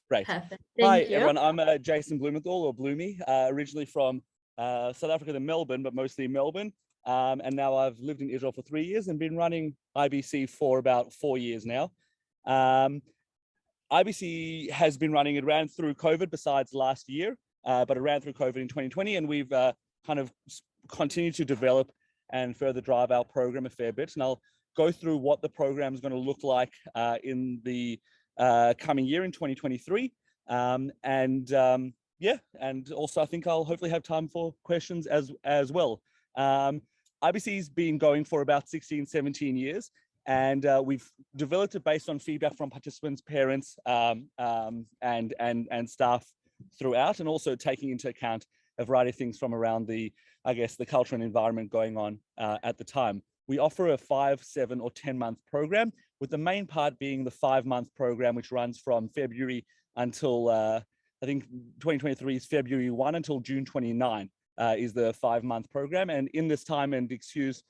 Great. Perfect. Hi, Thank you. everyone. I'm Jason Blumenthal, or Bloomy, originally from South Africa to Melbourne, but mostly Melbourne. And now I've lived in Israel for 3 years and been running IBC for about 4 years now. IBC has been running, it ran through COVID besides last year, but it ran through COVID in 2020, and we've kind of continued to develop and further drive our program a fair bit. And I'll go through what the program is going to look like in the coming year in 2023. Yeah, and also I think I'll hopefully have time for questions as well. IBC's been going for about 16, 17 years, and we've developed it based on feedback from participants, parents, and staff throughout, and also taking into account a variety of things from around the, I guess, the culture and environment going on at the time. We offer a 5, 7, or 10-month program, with the main part being the 5-month program, which runs from February until, I think 2023 is February 1 until June 29 is the 5-month program. And in this time, and excuse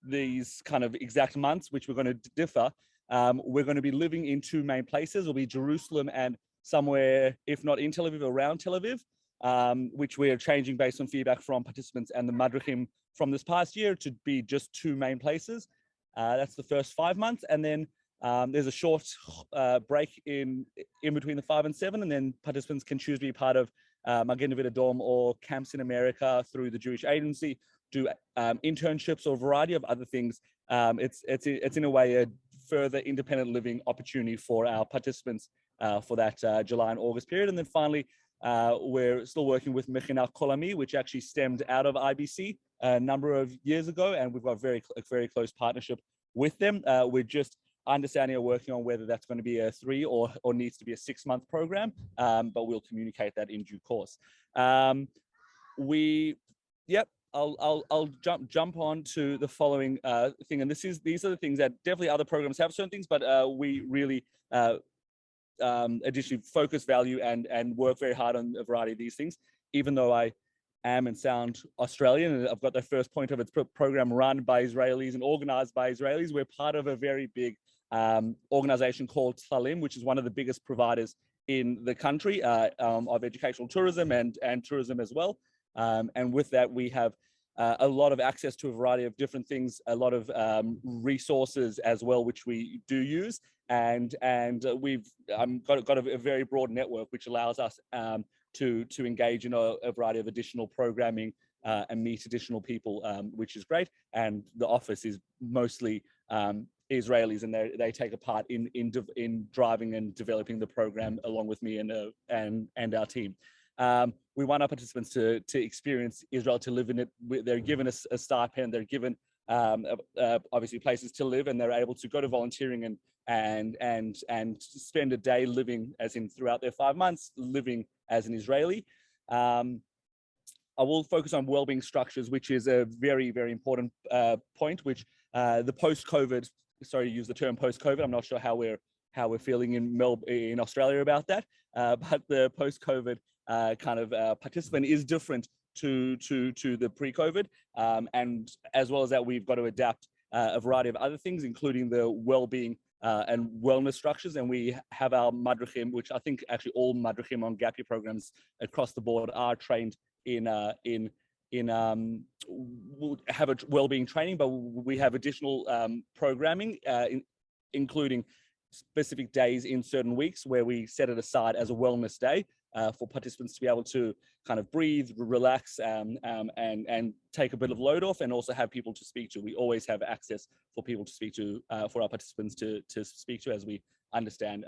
these kind of exact months, which we're going to differ, we're going to be living in 2 main places. It'll be Jerusalem and somewhere, if not in Tel Aviv, around Tel Aviv, which we're changing based on feedback from participants and the Madrichim from this past year to be just 2 main places. That's the first 5 months. And then there's a short break in between the 5 and 7, and then participants can choose to be part of Magen David Adom or camps in America through the Jewish Agency, do internships or a variety of other things. It's in a way a further independent living opportunity for our participants for that July and August period. And then finally, we're still working with Mechina Kolami, which actually stemmed out of IBC a number of years ago, and we've got a very close partnership with them. We're just understanding or working on whether that's going to be a 3 or needs to be a 6-month program, but we'll communicate that in due course. I'll jump on to the following thing, and these are the things that definitely other programs have certain things, but we really additionally focus, value, and work very hard on a variety of these things. Even though I am and sound Australian, and I've got the first point of its program run by Israelis and organized by Israelis, we're part of a very big organization called Tlalim, which is one of the biggest providers in the country of educational tourism and tourism as well. And with that, we have a lot of access to a variety of different things, a lot of resources as well, which we do use. And we've got a very broad network, which allows us to engage in a variety of additional programming and meet additional people, which is great. And the office is mostly Israelis, and they take a part in driving and developing the program along with me and our team. We want our participants to experience Israel, to live in it. They're given a stipend, they're given obviously places to live, and they're able to go to volunteering and spend a day living, as in throughout their 5 months, living as an Israeli. I will focus on wellbeing structures, which is a very, very important point, which the post-COVID, sorry to use the term post-COVID, I'm not sure how we're feeling in Australia about that, but the post-COVID kind of participant is different to the pre-COVID, and as well as that, we've got to adapt a variety of other things, including the well-being and wellness structures. And we have our Madrichim, which I think actually all Madrichim on gap year programs across the board are trained in have a well-being training, but we have additional programming, including specific days in certain weeks where we set it aside as a wellness day for participants to be able to kind of breathe, relax, and take a bit of load off, and also have people to speak to. We always have access for people to speak to, for our participants to speak to, as we understand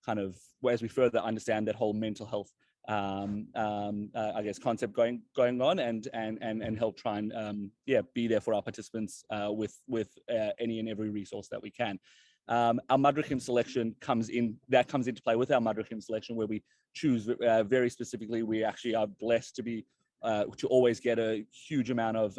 as we further understand that whole mental health I guess concept going on, and help try and be there for our participants with any and every resource that we can. Our Madrichim selection comes into play with our Madrichim selection, where we choose very specifically. We actually are blessed to always get a huge amount of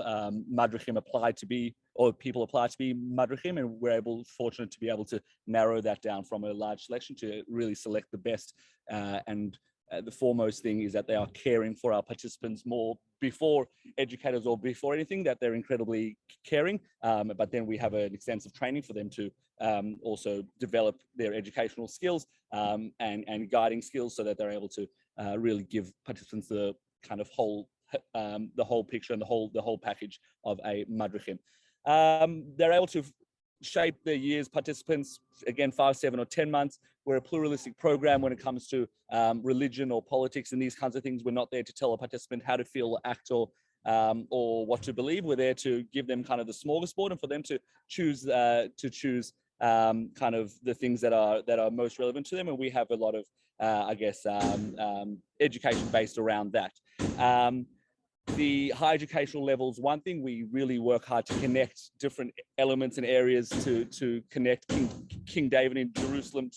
Madrichim applied to be, or people apply to be Madrichim, and we're fortunate to be able to narrow that down from a large selection to really select the best and the foremost thing is that they are caring for our participants more before educators or before anything, that they're incredibly caring. But then we have an extensive training for them to also develop their educational skills and guiding skills so that they're able to really give participants the kind of whole picture and the whole package of a madrichin. They're able to shape their year's participants, again, 5, 7, or 10 months. We're a pluralistic program when it comes to religion or politics and these kinds of things. We're not there to tell a participant how to feel, act, or what to believe. We're there to give them kind of the smorgasbord and for them to choose kind of the things that are most relevant to them. And we have a lot of, education based around that. The high educational levels, one thing, we really work hard to connect different elements and areas to connect King David in Jerusalem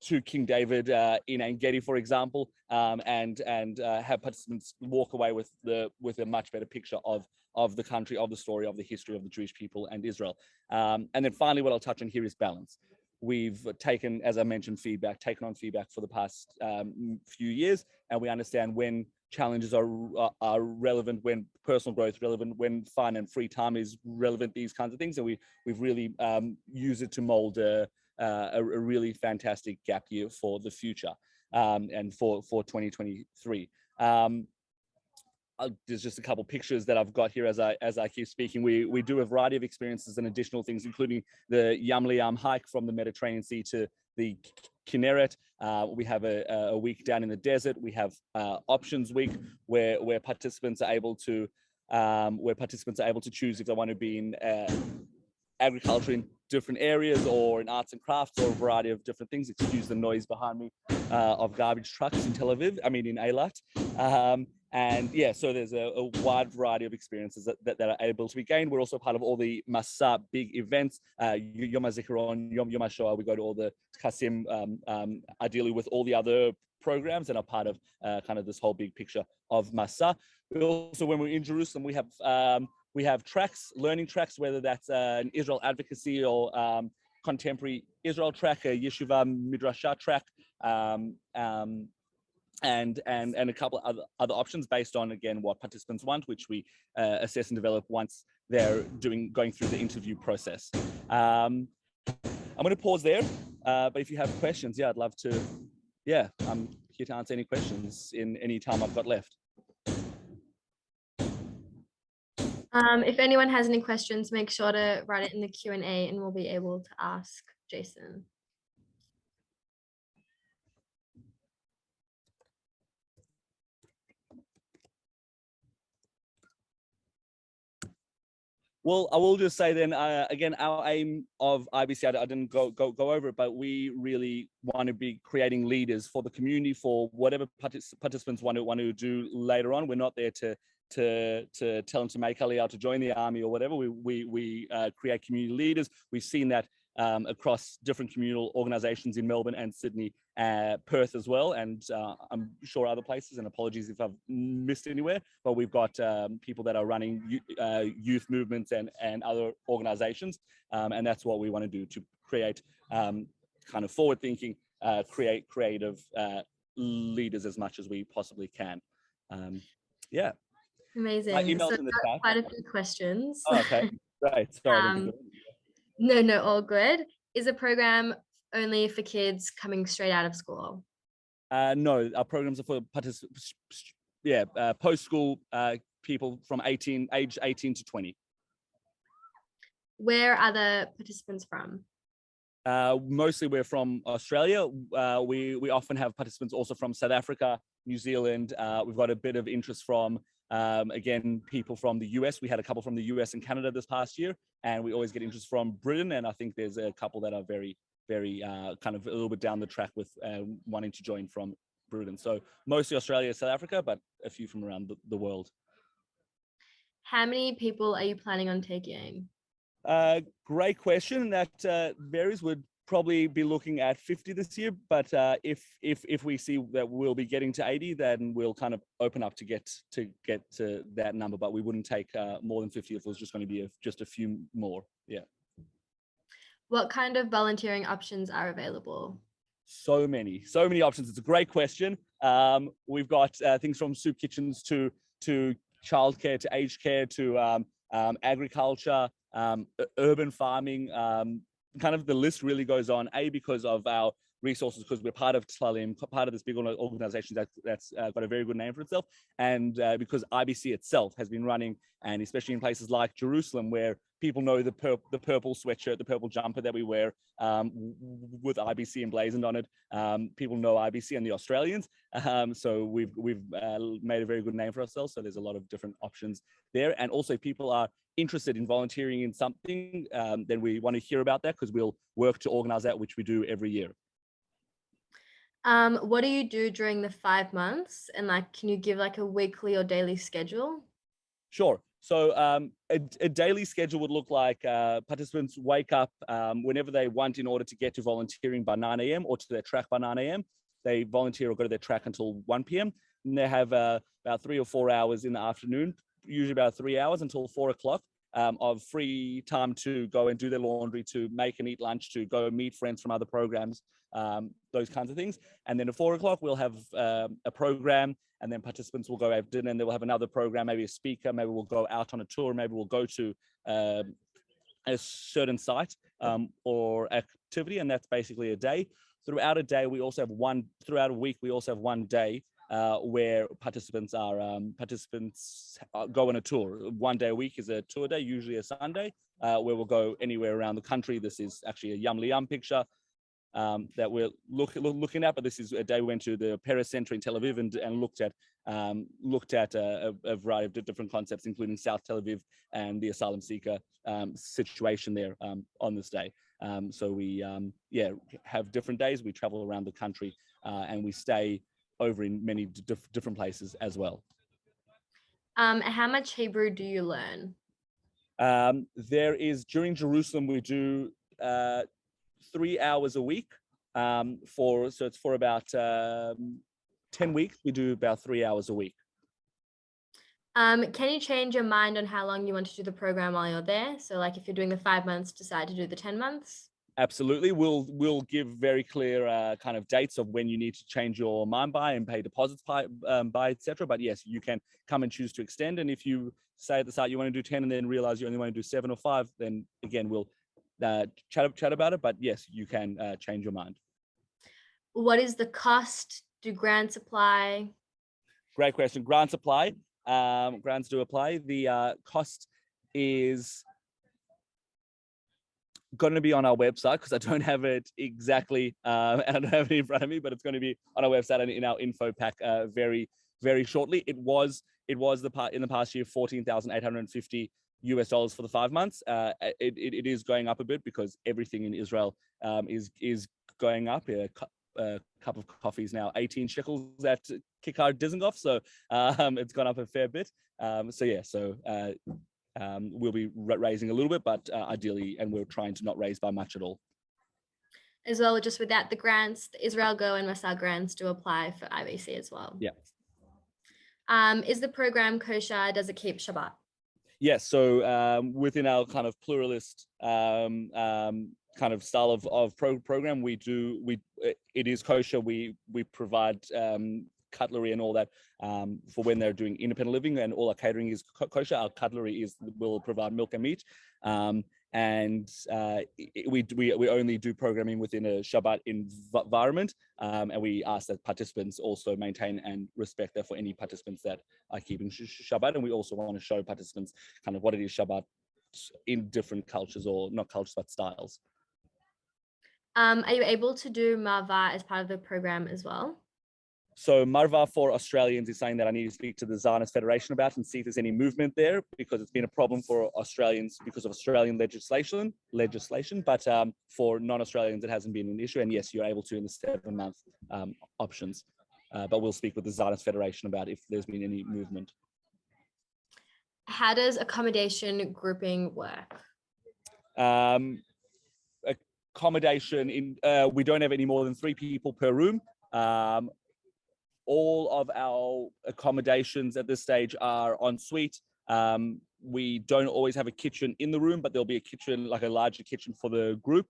to King David in Engedi, for example, and have participants walk away with a much better picture of the country, of the story, of the history of the Jewish people and Israel. And then finally, what I'll touch on here is balance. We've taken, as I mentioned, taken on feedback for the past few years, and we understand when challenges are relevant, when personal growth is relevant, when fun and free time is relevant, these kinds of things. And we've really used it to mold a really fantastic gap year for the future and for 2023. There's just a couple pictures that I've got here as I keep speaking. We do a variety of experiences and additional things, including the Yam Liyam hike from the Mediterranean Sea to the Kinneret. We have a week down in the desert. We have options week where participants are able to choose if they want to be in agriculture in different areas or in arts and crafts or a variety of different things. Excuse the noise behind me of garbage trucks in in Eilat. And yeah, so there's a wide variety of experiences that are able to be gained. We're also part of all the Masa big events, Yom HaZikaron, Yom HaShoah. We go to all the Kasim, ideally with all the other programs, and are part of kind of this whole big picture of Masa. We also, when we're in Jerusalem, we have tracks, learning tracks, whether that's an Israel advocacy or contemporary Israel track, a Yeshiva Midrasha track, and a couple of other options based on, again, what participants want, which we assess and develop once they're going through the interview process. I'm going to pause there, but if you have questions, I'd love to. I'm here to answer any questions in any time I've got left. If anyone has any questions, make sure to write it in the Q&A and we'll be able to ask Jason. Well, I will just say then, again, our aim of IBC, I didn't go over it, but we really want to be creating leaders for the community, for whatever participants want to do later on. We're not there to tell them to make Aliyah, to join the army or whatever. We create community leaders. We've seen that across different communal organizations in Melbourne and Sydney, Perth as well, and I'm sure other places, and apologies if I've missed anywhere, but we've got people that are running youth movements and other organizations, and that's what we want to do, to create kind of forward-thinking, creative leaders as much as we possibly can. Yeah. Amazing. My email's so in the chat. Quite a few questions. Oh, okay, right. Sorry. No, all good. Is the program only for kids coming straight out of school? No, our programs are for participants, post-school people from age 18 to 20. Where are the participants from? Mostly we're from Australia. We often have participants also from South Africa, New Zealand. We've got a bit of interest from, again, people from the US. We had a couple from the US and Canada this past year, and we always get interest from Britain. And I think there's a couple that are very, very kind of a little bit down the track with wanting to join from Britain. So mostly Australia, South Africa, but a few from around the world. How many people are you planning on taking? Great question. That varies. We'd probably be looking at 50 this year, but if we see that we'll be getting to 80, then we'll kind of open up to get to that number. But we wouldn't take more than 50 if it was just going to be just a few more. Yeah. What kind of volunteering options are available? So many options. It's a great question. We've got things from soup kitchens to childcare, to aged care, to agriculture, urban farming. Kind of the list really goes on, because of our resources, because we're part of Tlalim, part of this big organization that's got a very good name for itself, and because IBC itself has been running, and especially in places like Jerusalem, where people know the purple sweatshirt, the purple jumper that we wear with IBC emblazoned on it. People know IBC and the Australians, so we've made a very good name for ourselves. So there's a lot of different options there, and also people are interested in volunteering in something, then we want to hear about that, because we'll work to organize that, which we do every year. What do you do during the 5 months? And like, can you give like a weekly or daily schedule? Sure. So a daily schedule would look like participants wake up whenever they want in order to get to volunteering by 9 a.m. or to their track by 9 a.m. They volunteer or go to their track until 1 p.m. And they have about 3 or 4 hours in the afternoon, usually about 3 hours until 4 o'clock of free time to go and do their laundry, to make and eat lunch, to go meet friends from other programs, those kinds of things. And then at 4 o'clock, we'll have a program, and then participants will go have dinner, and they will have another program, maybe a speaker, maybe we'll go out on a tour, maybe we'll go to a certain site or activity, and that's basically a day. Throughout a day, we also have throughout a week, we also have one day where participants go on a tour. 1 day a week is a tour day, usually a Sunday, where we'll go anywhere around the country. This is actually a Yum Lium picture that we're looking at, but this is a day we went to the Paris Center in Tel Aviv and looked at a variety of different concepts, including South Tel Aviv and the asylum seeker situation there on this day. So we have different days. We travel around the country and we stay over in many different places as well. How much Hebrew do you learn? There is, during Jerusalem, we do 3 hours a week. So it's for about 10 weeks. We do about 3 hours a week. Can you change your mind on how long you want to do the program while you're there? So like if you're doing the 5 months, decide to do the 10 months? Absolutely. We'll give very clear kind of dates of when you need to change your mind by and pay deposits by, etc. But yes, you can come and choose to extend. And if you say at the start you want to do 10 and then realize you only want to do 7 or 5, then again, we'll chat about it. But yes, you can change your mind. What is the cost? Do grants apply? Great question. Grants apply. Grants do apply. The cost is going to be on our website, because I don't have it exactly, and I don't have it in front of me, but it's going to be on our website and in our info pack very, very shortly. It was in the past year $14,850 for the 5 months. It is going up a bit because everything in Israel is going up. A cup of coffee is now 18 shekels at Kikar Dizengoff, so it's gone up a fair bit. We'll be raising a little bit, but ideally, and we're trying to not raise by much at all. As well, just without the grants, the Israel Go and Masal grants do apply for IBC as well. Yeah. Is the program kosher? Does it keep Shabbat? Yes. So within our kind of pluralist kind of style of program, it is kosher. We provide cutlery and all that for when they're doing independent living, and all our catering is kosher. Our cutlery will provide milk and meat, and we only do programming within a Shabbat environment, and we ask that participants also maintain and respect that for any participants that are keeping Shabbat. And we also want to show participants kind of what it is Shabbat in different cultures, or not cultures but styles. Are you able to do Marva as part of the program as well? So Marva for Australians is something that I need to speak to the Zionist Federation about and see if there's any movement there, because it's been a problem for Australians because of Australian legislation. But for non-Australians, it hasn't been an issue. And yes, you're able to in the 7-month options. But we'll speak with the Zionist Federation about if there's been any movement. How does accommodation grouping work? Accommodation we don't have any more than 3 people per room. All of our accommodations at this stage are en suite. We don't always have a kitchen in the room, but there'll be a kitchen, like a larger kitchen for the group.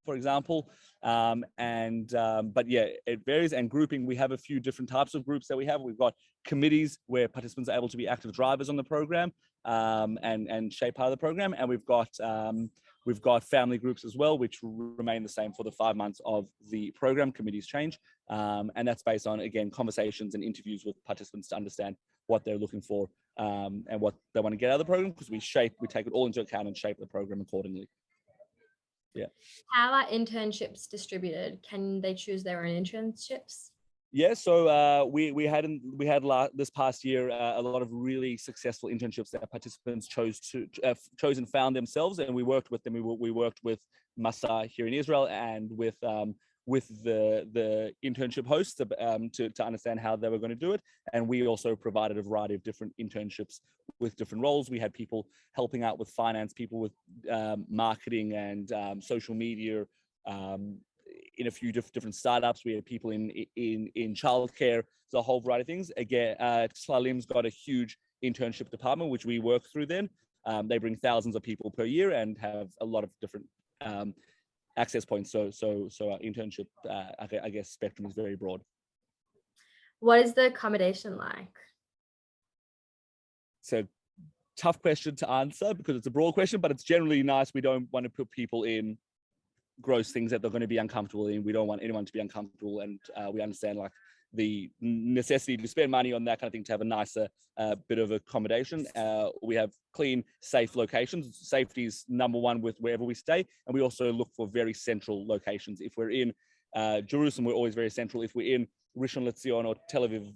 for example. But yeah, it varies. And grouping, we have a few different types of groups that we have. We've got committees where participants are able to be active drivers on the program and shape part of the program. And we've got family groups as well, which remain the same for the 5 months of the program. Committees change. And that's based on, again, conversations and interviews with participants to understand what they're looking for and what they want to get out of the program, because we take it all into account and shape the program accordingly. Yeah. How are internships distributed? Can they choose their own internships? Yeah, so we had this past year a lot of really successful internships that participants chose and found themselves, and we worked with them. We worked with Masa here in Israel and with the internship hosts to understand how they were going to do it. And we also provided a variety of different internships with different roles. We had people helping out with finance, people with marketing and social media. In a few different startups, we had people in childcare, so a whole variety of things. Again, Tlalim's got a huge internship department, which we work through then. They bring thousands of people per year and have a lot of different access points. So our internship, I guess, spectrum is very broad. What is the accommodation like? It's a tough question to answer because it's a broad question, but it's generally nice. We don't want to put people in gross things that they're going to be uncomfortable in. We don't want anyone to be uncomfortable, and we understand like the necessity to spend money on that kind of thing to have a nicer bit of accommodation. We have clean, safe locations. Safety is number one with wherever we stay, and we also look for very central locations. If we're in Jerusalem, we're always very central. If we're in Rishon LeZion or Tel Aviv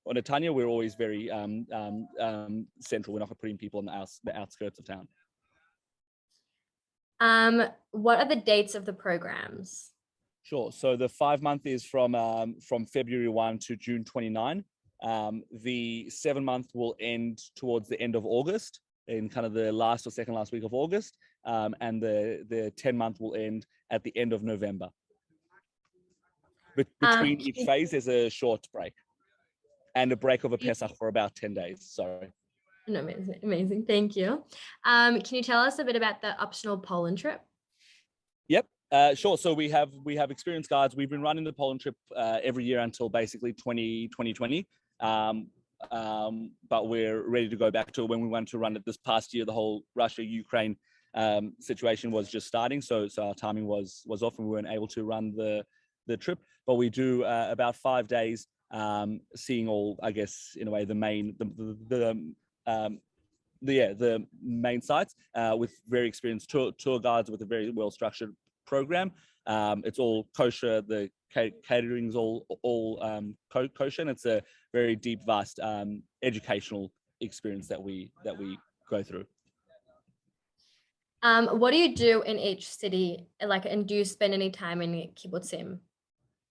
or Netanya, we're always very central. We're not putting people on the outskirts of town. What are the dates of the programs? Sure. So the 5 month is from February 1 to June 29. The 7 month will end towards the end of August, in kind of the last or second last week of August, and the 10 month will end at the end of November. But between each phase, there's a short break, and a break of a Pesach for about 10 days. Sorry. Amazing. Thank you. Can you tell us a bit about the optional Pollen trip? Yep. Sure. So we have experienced guides. We've been running the Pollen trip every year until basically 2020. But we're ready to go back to when we wanted to run it this past year. The whole Russia-Ukraine situation was just starting, so our timing was off, and we weren't able to run the trip. But we do about 5 days, seeing all, I guess, in a way, the main sites with very experienced tour guides with a very well structured program. It's all kosher. The catering is all kosher, and it's a very deep, vast educational experience that we go through. What do you do in each city? And do you spend any time in Kibbutzim?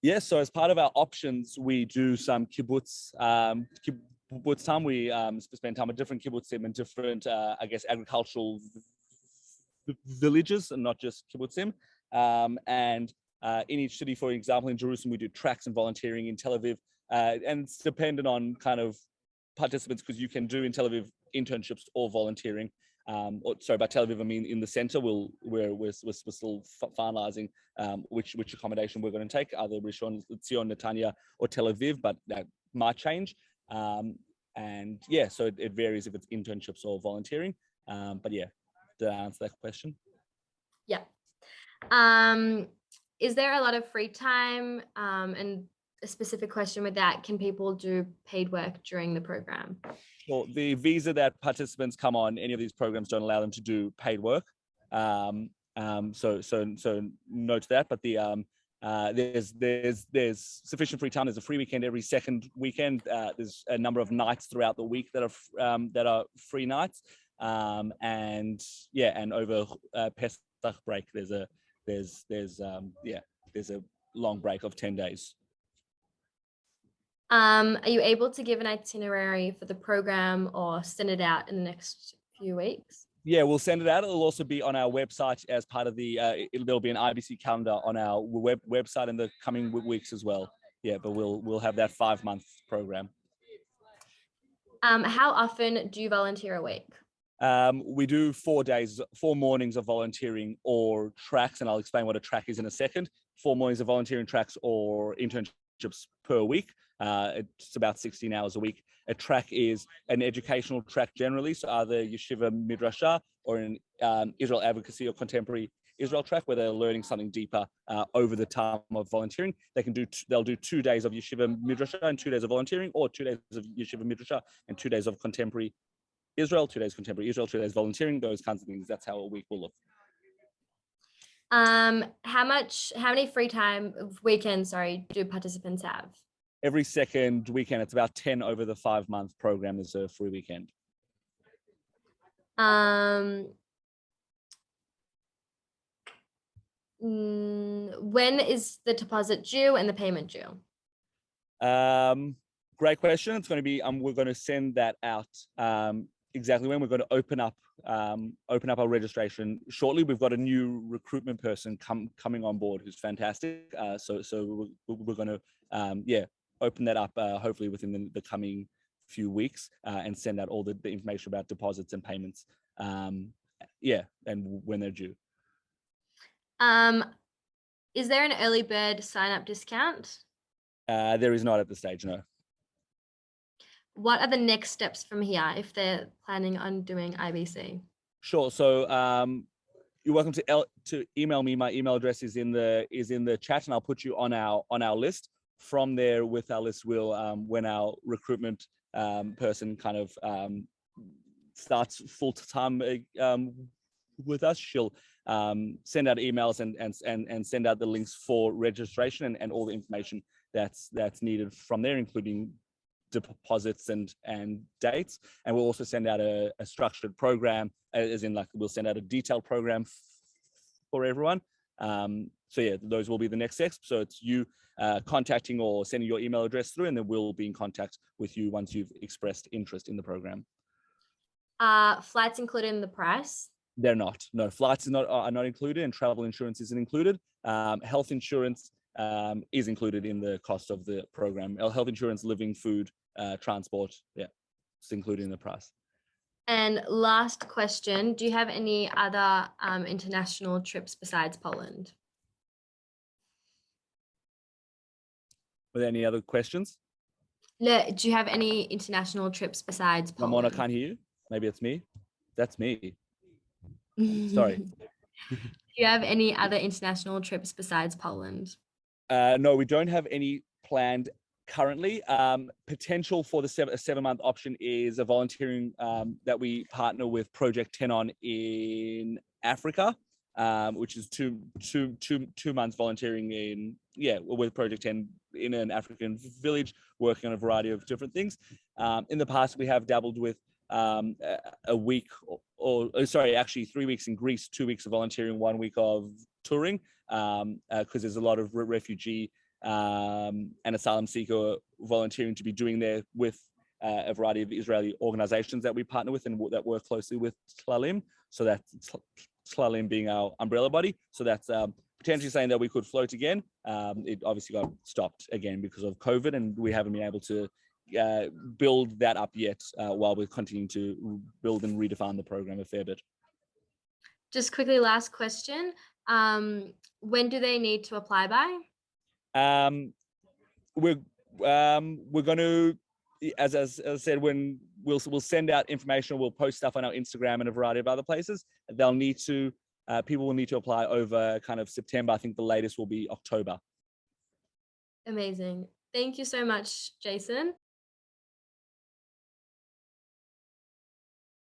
Yes. So as part of our options, we do some kibbutz time. We spend time with different kibbutzim and different, I guess, agricultural villages, and not just kibbutzim. And in each city, for example, in Jerusalem, we do tracks and volunteering. In Tel Aviv, and it's dependent on kind of participants, because you can do in Tel Aviv internships or volunteering. By Tel Aviv, I mean in the center. We're still finalizing which accommodation we're going to take, either Rishon LeZion, Netanya, or Tel Aviv, but that might change. And yeah, so it varies if it's internships or volunteering. But yeah, did I answer that question? Yeah. Is there a lot of free time? And a specific question with that, can people do paid work during the program? Well, the visa that participants come on any of these programs don't allow them to do paid work. So note that. But there's sufficient free time. There's a free weekend every second weekend. There's a number of nights throughout the week that are free nights. And over Pesach break, there's a long break of 10 days. Are you able to give an itinerary for the program or send it out in the next few weeks? Yeah, we'll send it out. It'll also be on our website as part of there'll be an IBC calendar on our website in the coming weeks as well. Yeah, but we'll have that 5 month program. How often do you volunteer a week? We do 4 mornings of volunteering or tracks, and I'll explain what a track is in a second. 4 mornings of volunteering tracks or internships per week. It's about 16 hours a week. A track is an educational track generally, so either yeshiva midrasha or an Israel advocacy or contemporary Israel track, where they're learning something deeper over the time of volunteering. They'll do 2 days of yeshiva midrasha and 2 days of volunteering, or 2 days of yeshiva midrasha and 2 days of contemporary Israel, 2 days contemporary Israel, 2 days volunteering, those kinds of things. That's how a week will look. How many free time weekends, do participants have? Every second weekend, it's about 10 over the 5-month program is a free weekend. When is the deposit due and the payment due? Great question. It's going to be, we're going to send that out exactly when. We're going to open up our registration shortly. We've got a new recruitment person coming on board who's fantastic. So we're going to open that up hopefully within the coming few weeks and send out all the information about deposits and payments. And when they're due. Is there an early bird sign up discount? There is not at this stage, no. What are the next steps from here if they're planning on doing IBC? Sure. So you're welcome to email me. My email address is in the chat, and I'll put you on our list. From there, with our list, we'll when our recruitment person kind of starts full time with us, she'll send out emails and send out the links for registration and all the information that's needed from there, including deposits and dates. And we'll also send out a structured program, as in, like, we'll send out a detailed program for everyone. So yeah, those will be the next steps. So it's you contacting or sending your email address through, and then we'll be in contact with you once you've expressed interest in the program. Flights included in the price? They're not. No, flights are not included, and travel insurance isn't included. Health insurance is included in the cost of the program. Health insurance, living, food, transport, it's included in the price. And last question, do you have any other international trips besides Poland? Were there any other questions? No, do you have any international trips besides Poland? Ramona, can't hear you. Maybe it's me. That's me. Sorry. Do you have any other international trips besides Poland? No, we don't have any planned currently. Potential for the 7-month option is a volunteering that we partner with Project 10 on in Africa, which is two months volunteering with Project 10 in an African village, working on a variety of different things. In the past, we have dabbled with a week actually 3 weeks in Greece, 2 weeks of volunteering, 1 week of touring, because there's a lot of refugee and asylum seeker volunteering to be doing there with a variety of Israeli organizations that we partner with and that work closely with Tlalim. So that's Tlalim being our umbrella body. So that's potentially saying that we could float again. It obviously got stopped again because of COVID, and we haven't been able to build that up yet while we're continuing to build and redefine the program a fair bit. Just quickly, last question. When do they need to apply by? We're going to, as I said, when we'll send out information, we'll post stuff on our Instagram and a variety of other places. They'll need to, people will need to apply over kind of September. I think the latest will be October. Amazing. Thank you so much, Jason.